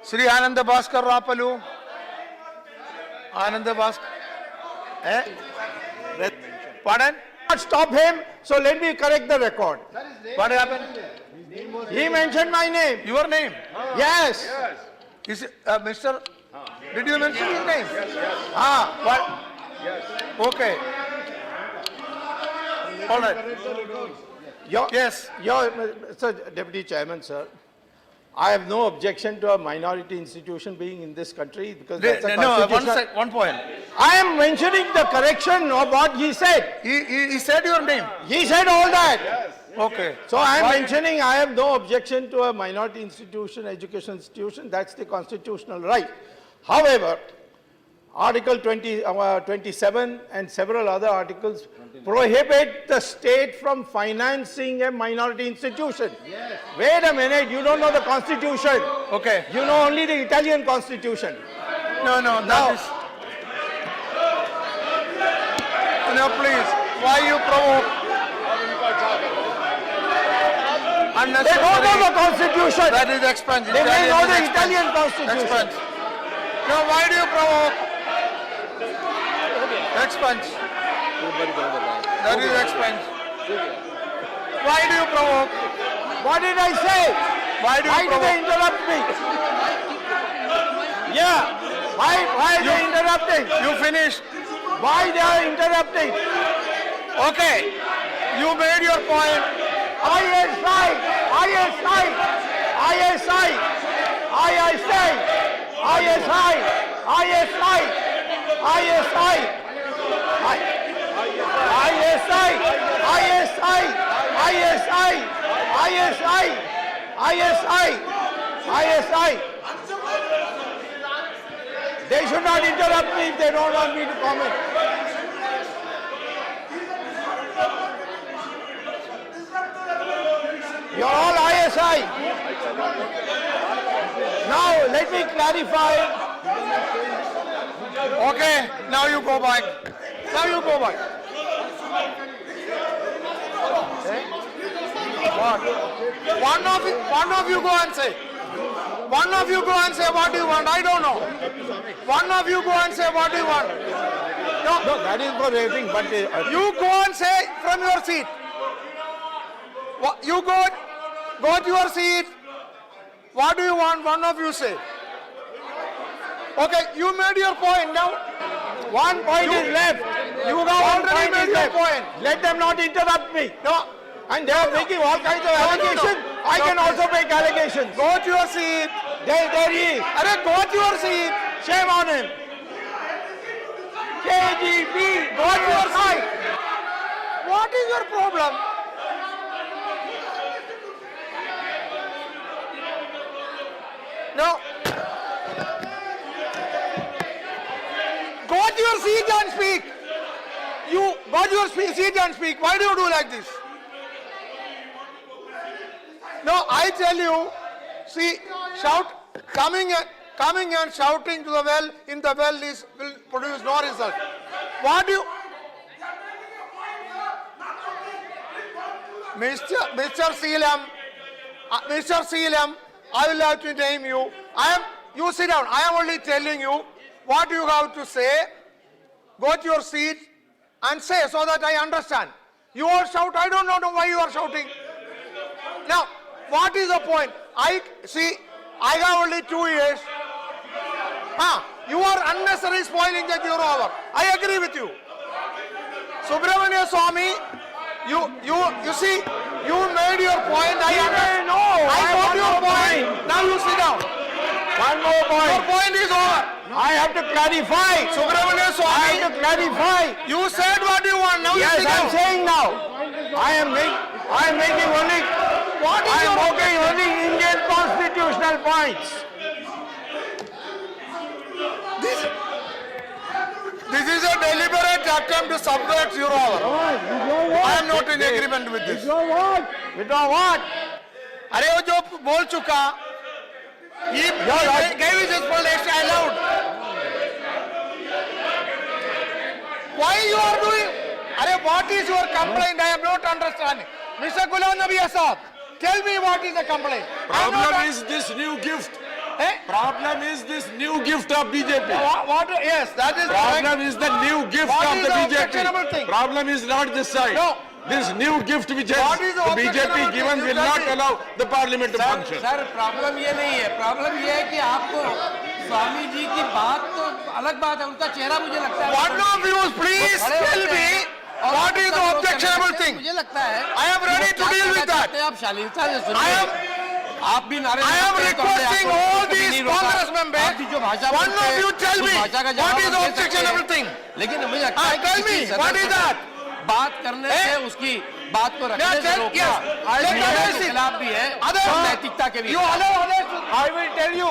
Sri Ananda Bhaskar Rapalu. Ananda Bhaskar. Pardon? Not stop him, so let me correct the record. What happened? He mentioned my name. Your name? Yes. Is it, Mr. Did you mention his name? What? Okay. All right. Yes. Mr. Deputy Chairman, sir, I have no objection to a minority institution being in this country because that's a No, constitutional... one point. I am mentioning the correction of what he said. He said your name. He said all that. Okay. So I am mentioning I have no objection to a minority institution, education institution. That's the constitutional right. However, Article 27 and several other articles prohibit the state from financing a minority institution. Yes. Wait a minute, you don't know the Constitution. Okay. You know only the Italian Constitution. No, that is... No, please. Why you provoke? They don't know the Constitution. That is expense. They may know the Italian Constitution. Expense. No, why do you provoke? Expense. That is expense. Why do you provoke? What did I say? Why do you Why did provoke? they interrupt me? Yeah. Why are they interrupting? You finished. Why they are interrupting? Okay. You made your point. ISI, ISI, ISI, ISI, ISI, ISI, ISI, ISI. They should not interrupt me if they don't want me to comment. You're all ISI. Now let me clarify. Okay. Now you go back. Now you go back. What? One of you go and say. One of you go and say what do you want. I don't know. One of you go and say what do you want. No, that is for everything, but You go and say from your seat. You go to your seat. What do you want? One of you say. Okay, you made your point now. one point is left. You already made your point. Let them not interrupt me. No. And they are making all kinds of allegations. I can also make allegations. Go to your seat. There he is. Arey, go to your seat. Shame on him. KGB, Go to your seat. What is your problem? No. Go to your seat and speak. You go to your seat and speak. Why do you do like this? No, I tell you, see, coming and shouting to the well in the well will produce no result. What do you, Mr. Seelam, I will have to name you. You sit down. I am only telling you what you have to say. Go to your seat and say so that I understand. You all shout. I don't know why you are shouting. Now, what is the point? I have only 2 years. You are unnecessarily spoiling the euro hour. I agree with you. Subramania Swamy, you see, you made your point. I got your point. Now you sit down. One more point. Your point is over. I have to clarify. Subramania Swamy, I have to clarify. you said what you want. Now Yes, you sit I am down. saying now. I am making only. What is I am your making only Indian constitutional points. This is a deliberate attempt to subvert your hour. I am not in agreement with this. Withdraw what? अरे वो जो बोल चुका, he gave his explanation aloud. Why you are doing? अरे what is your complaint? I am not understanding. Mr. Ghulam Nabi Asad, tell me what is the complaint. Problem is this new gift. Eh? Problem is this new gift of BJP. Yes, that is correct. Problem is the new gift What of is the the BJP. objectionable thing? Problem is not this side. No. This new gift which What has is the the objectionable BJP thing? given You will tell not me. allow the parliament to function. Sir problem ये नहीं है, problem ये है कि आपको स्वामी जी की बात तो अलग बात है, उनका चेहरा मुझे लगता है One of you, please खड़े tell होते me हैं और what is the सब लोग objectionable कहते हैं, thing. मुझे लगता है I am ready to वो क्या deal with कहना that. चाहते हैं, आप शालीनता से I सुनिए। am आप भी नारे I am लगाते हैं, तो requesting आपको all कभी these नहीं रोका। Congress members, आप भी जो भाषा one बोलते of हैं, you tell उस me भाषा का what जवाब is the आप दे सकते objectionable हैं। thing. लेकिन मुझे लगता है tell किसी me, सदस्य what is को that? बात करने Eh? से उसकी बात को रखने से tell- रोकना yes. Let मीडिया others के sit. खिलाफ भी है Others- और नैतिकता के भी You खिलाफ। allow others to- I will tell you,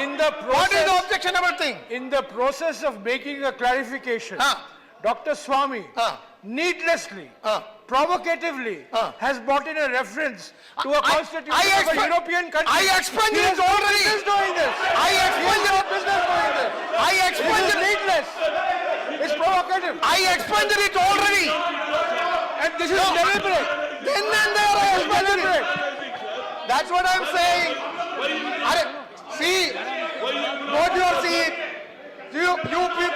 in the What is the process, objectionable thing? in the process of making a clarification, Ah. Dr. Swamy Ah. needlessly, Ah. provocatively, Ah. has brought in a reference to a I- constitution I of a explain- European country. I explained He it has no already. business doing this. I explained He has it. no business doing this. I This explained is it. needless. It's provocative. I explained it already. And this is deliberate. Then and there I It's explained it. deliberate. That's what I'm saying. See, go to your seat. You people.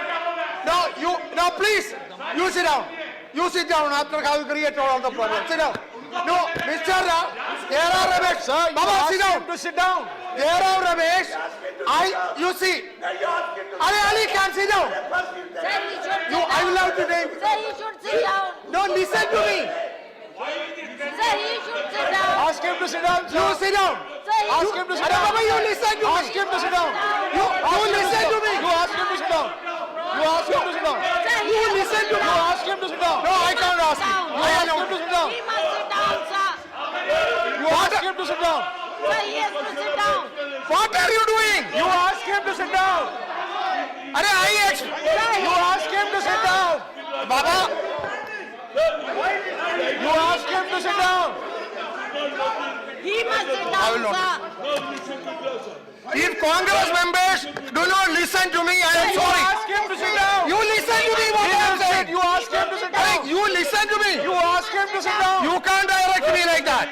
Now please, you sit down. You sit down after how you create all the problems. Sit down. No, Mr. There are Ramesh. Sir, you Baba, asked sit him down. to sit down. There are Ramesh. You see. Ali can sit down. Sir, he should sit You, I will down. have to name. Sir, he should sit down. No, listen to me. Sir, he should sit down. Ask him to sit down, sir. You sit down. Sir, he Ask should him to sit Arey down. Baba, you listen to Ask me. him to sit down. You Ask him listen to me. You ask him to sit down. You ask him to sit down. Sir, he You has to listen sit to me. You down. ask him to sit down. No, I can't ask you. Down. You I ask know. him to sit down. He must sit down, sir. You ask him to sit down. Sir, he has to sit down. What are you doing? You ask him to sit down. Arey, You ask him to sit down. Baba, You ask him to sit down. He must sit I will down, not. sir. if Congress members do not listen to me, I am You sorry. ask him to sit down. You listen to me what He I am will sit. saying. You ask him to sit Arey, down. you listen to me. You ask him to sit down. You can't direct me like that.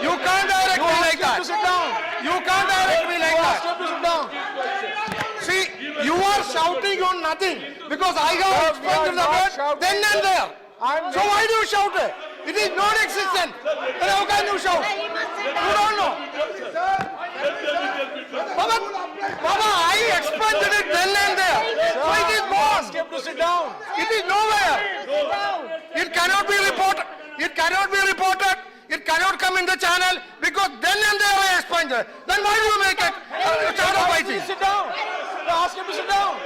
You can't direct You me ask like him to that. sit down. You can't direct me like You ask that. him to sit down. See, you are shouting on nothing because I Sir, have we explained are the not word shouting. then and there. I'm So why do you shout it? It is non-existent. Then how can you shout? Sir, he must sit You down. don't know. Baba, I explained it then and there. So it is Ask gone. him to sit down. It is nowhere. Sit down. It cannot be reported. It cannot be reported. It cannot come in the channel because then and there I explained it. Then why do you make it shadow fighting? Sit down. Ask him to sit down.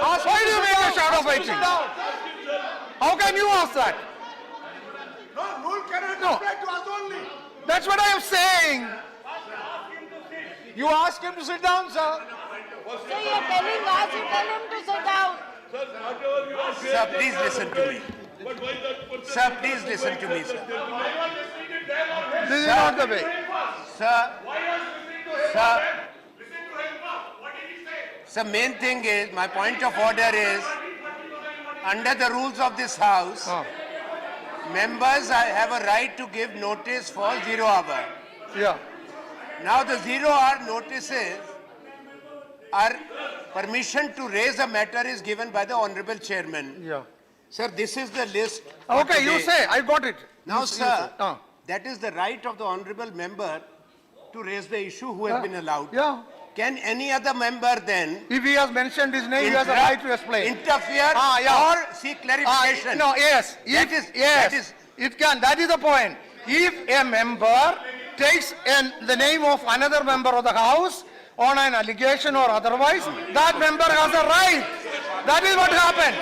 Ask Why him do to you sit make down. a shadow Ask him to fighting? sit down. How can you ask that? Rule cannot No. apply to us only. That's what I am saying. You ask him to sit down, sir. So you're telling us, you tell him to sit down. Sir, please listen to me. Sir, please listen to me, sir. This is not the way. Sir, main thing is, my point of order is, under the rules of this house, members have a right to give notice for 0 hour. Yeah. Now the 0 hour notices are permission to raise a matter is given by the honorable chairman. Yeah. Sir, this is the list. for Okay, you today. say. I got it. Now, You sir, say. that is the right of the honorable member to raise the issue who has been allowed. Yeah. Can any other member then If he has mentioned his name, he has a interrupt, right to explain. interfere yeah. or seek clarification? No, yes. That If- is- yes. that is- It can. That is the point. If a member takes the name of another member of the house on an allegation or otherwise, that member has a right. That is what happened.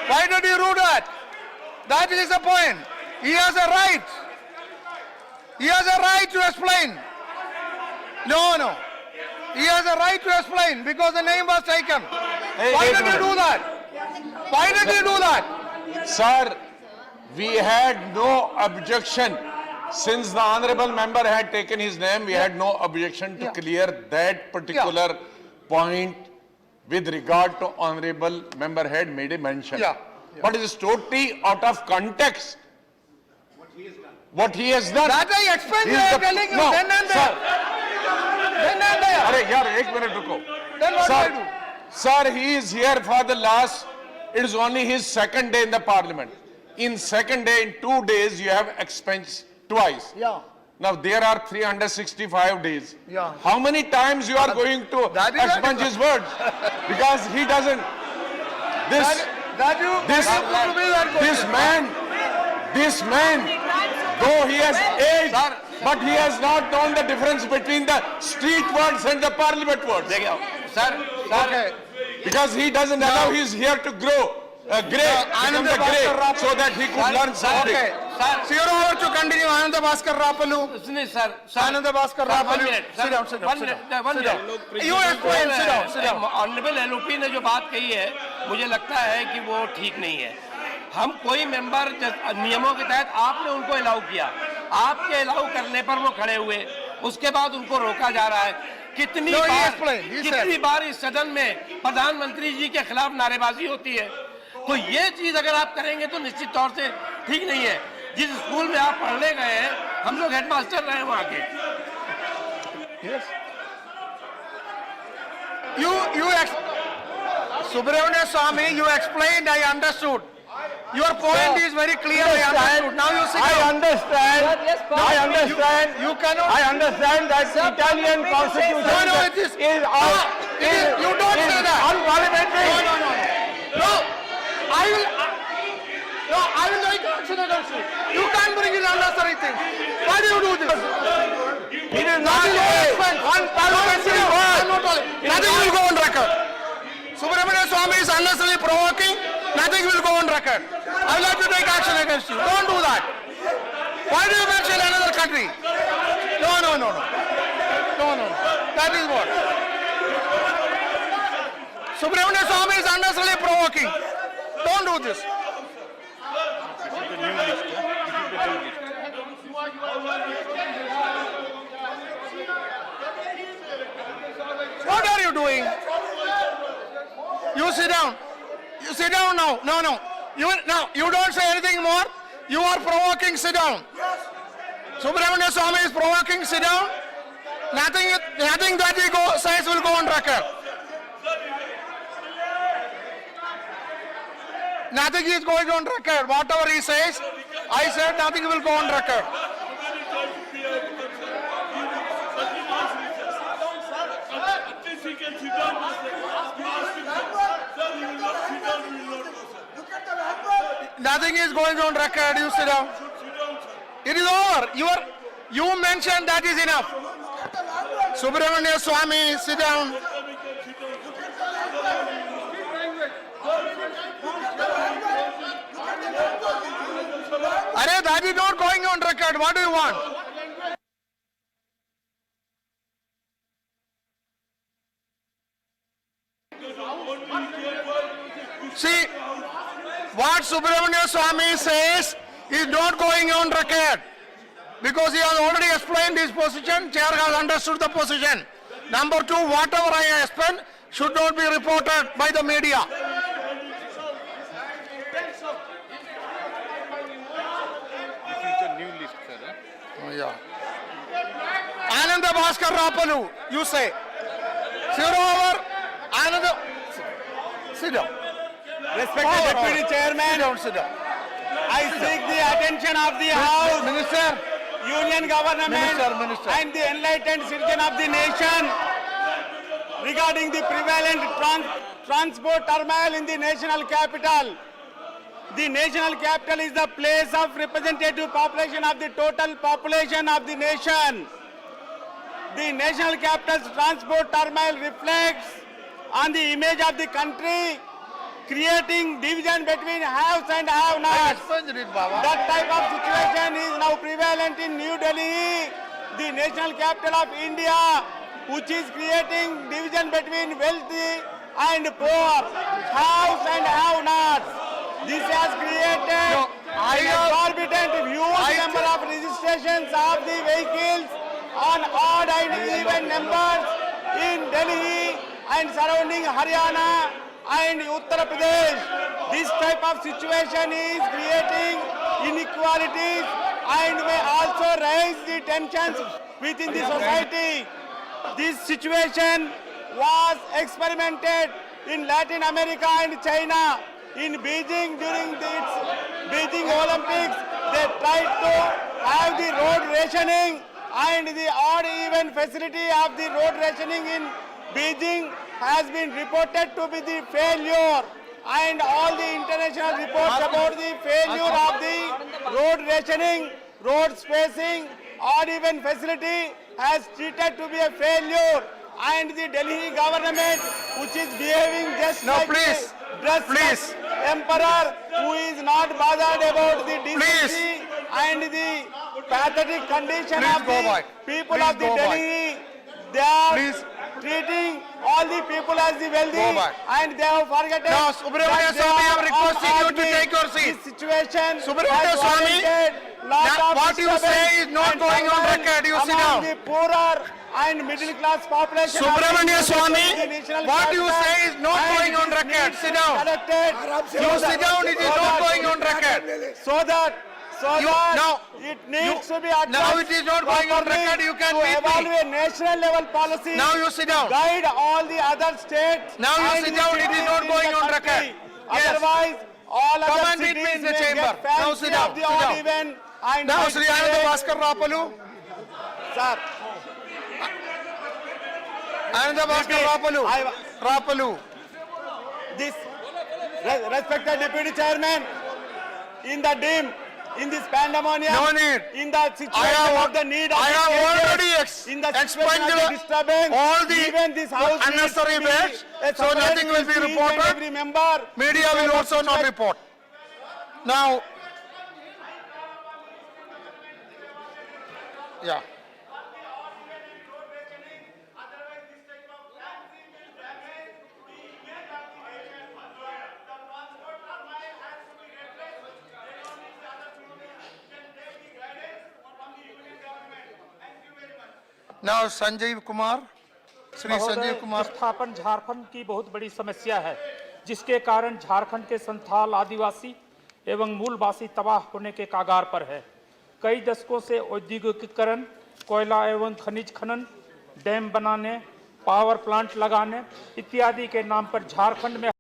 Why did you do that? That is the point. He has a right. He has a right to explain. No. He has a right to explain because the name was taken. Why wait a did you minute. do that? Why did you do that? Sir, we had no objection. Since the honorable member had taken his name, we had no objection to Yeah. clear that particular point with regard to honorable member had made a mention. Yeah. But it is totally out of context. What he has done. That I explained, He I is am the- telling you No, then and sir. there. Then अरे यार एक minute रुको. Then what do I do? Sir, he is here for the last, it is only his second day in the parliament. In second day, in 2 days, you have expense twice. Yeah. Now there are 365 days. Yeah. How many times you are going to that is expunge his words? Because he doesn't. This man, though he has aged, but he has not known the difference between the street words and the parliament words. Okay. Because he doesn't allow his hair to grow grey, become the grey, so that he could learn something. Okay. Zero over to continue. Ananda Bhaskar Rapalu. Sir. Ananda Bhaskar Rapalu. Sit down. You explain. Sit down. Honourable LOP ने जो बात कही है मुझे लगता है कि वो ठीक नहीं है. हम कोई मेंबर नियमों के तहत आपने उनको अलाउ किया, आपके अलाउ करने पर वो खड़े हुए, उसके बाद उनको रोका जा रहा है. कितनी बार इस सदन में प्रधानमंत्री जी के खिलाफ नारेबाजी होती है. तो ये चीज अगर आप करेंगे तो निश्चित तौर से ठीक नहीं है. जिस स्कूल में आप पढ़ने गए हैं, हम लोग हेडमास्टर रहे हैं वहां के. Subramania Swamy, you explained, I understood. Your point is very clear, I understood. Now you sit I down. understand. I understand. You cannot. I understand that Italian constitution it is. You don't say that. unparliamentary. No, I will take action against you. You can't bring in unnecessary things. Why do you do this? It is not unparliamentary word. Nothing will go on record. Subramania Swamy is unnecessarily provoking. Nothing will go on record. I will have to take action against you. Don't do that. Why do you mention another country? No. That is what. Subramania Swamy is unnecessarily provoking. Don't do this. What are you doing? You sit down. You sit down now. No. You don't say anything more. You are provoking. Sit down. Subramania Swamy is provoking. Sit down. Nothing that he says will go on record. Nothing is going on record. Whatever he says, I said nothing will go on record. Nothing is going on record. You sit down. It is over. You mentioned that is enough. Subramania Swamy, sit down. Arey, that is not going on record. What do you want? See, what Subramania Swamy says is not going on record. Because he has already explained his position, chair has understood the position. Number two, whatever I explain should not be reported by the media. Oh, yeah. Ananda Bhaskar Rapalu, you say. Sit over. Ananda. Sit down. Respected Deputy Chairman, Sit down. I seek the attention of the House, Minister. Union Government Minister. and the enlightened citizen of the nation regarding the prevalent transport turmoil in the national capital. The national capital is the place of representative population of the total population of the nation. The national capital's transport turmoil reflects on the image of the country, creating division between haves and have-nots. That type of situation is now prevalent in New Delhi, the national capital of India, which is creating division between wealthy and poor, haves and have-nots. This has created an exorbitant huge number of registrations of the vehicles on odd and even numbers in Delhi and surrounding Haryana and Uttar Pradesh. This type of situation is creating inequalities and may also raise the tensions within the society. This situation was experimented in Latin America and China. In Beijing, during its Beijing Olympics, they tried to have the road rationing, and the odd even facility of the road rationing in Beijing has been reported to be the failure. And all the international reports about the failure of the road rationing, road spacing, odd even facility has treated to be a failure. And the Delhi government, which is behaving just No, like please. a dress emperor, who is not bothered about the decency and the pathetic condition Please of go the back. people Please of the go back. Delhi. They are Please. treating all the people as the wealthy, Go back. and they have forgotten. Now, Subramania that they Swamy, I am are requesting all you to army. take your seat. This situation Subramania has Swamy, warranted lot now of what you say disturbance is not and going on turmoil record. You sit among down. the poorer and middle class population. of Subramania the Swamy, national what you capital, say is not and going on this record. needs Sit to be down. corrected You sit down, it is not going on record. so that You- now, it needs you- to be addressed. now it is not going on properly record, you can to meet me. evaluate national level policy. Now you sit down. Guide all the other states. Now you and sit the down, it is cities not in going the on country. record. Yes. Otherwise, all Come other and meet me cities in the may chamber. get fancy Now sit down, of the sit odd down. even and Now, might Sri Ananda create- Bhaskar Rapalu. Sir, Ananda Bhaskar Repeat. Rapalu. Rapalu. this respected deputy chairman, in the dim, in this pandemonium, No need. in the situation have- of the need of I the have cases, already in the situation of the expunged disturbance, all the even this house unnecessary needs to be beds, a so separate nothing will be each and reported. Every member, Media will also not report. Now, yeah. Now, Sanjeev Kumar. Sri Sanjeev Kumar. विस्थापन झारखंड की बहुत बड़ी समस्या है, जिसके कारण झारखंड के संथाल, आदिवासी एवं मूलवासी तबाह होने के कागार पर है। कई दशकों से औद्योगिकीकरण, कोयला एवं खनिज खनन, डैम बनाने, पावर प्लांट लगाने इत्यादि के नाम पर झारखंड में